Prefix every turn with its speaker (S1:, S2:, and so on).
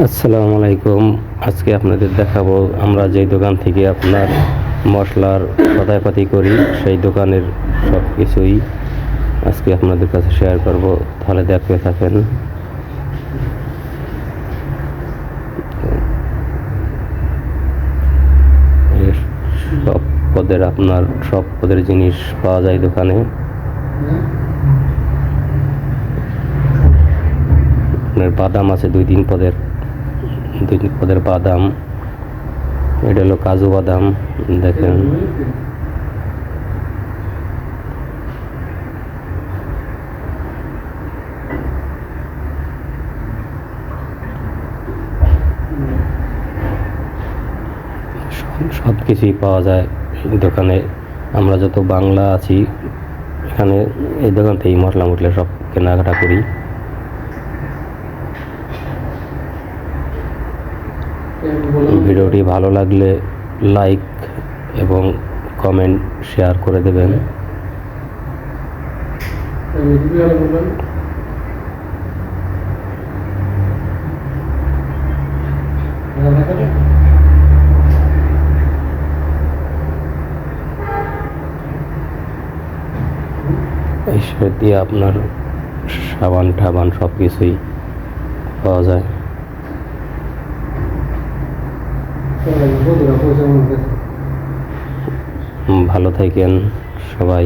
S1: আসসালামু আলাইকুম। আজকে আপনাদের দেখাবো আমরা যেই দোকান থেকে আপনার মশলার বাদাইপাতি করি সেই দোকানের সব কিছুই আজকে আপনাদের কাছে শেয়ার করব, তাহলে দেখতে থাকেন। সব পদের জিনিস পাওয়া যায় দোকানে। আপনার বাদাম আছে দুই তিন পদের বাদাম। এটা হলো কাজু বাদাম, দেখেন। সব কিছুই পাওয়া যায় এই দোকানে। আমরা যত বাংলা আছি এখানে এই দোকান থেকেই মশলা সব কেনাকাটা করি। ভিডিওটি ভালো লাগলে লাইক এবং কমেন্ট শেয়ার করে দেবেন। এই দিয়ে আপনার সাবান টাবান সব কিছুই পাওয়া যায়। ভালো থাকেন সবাই।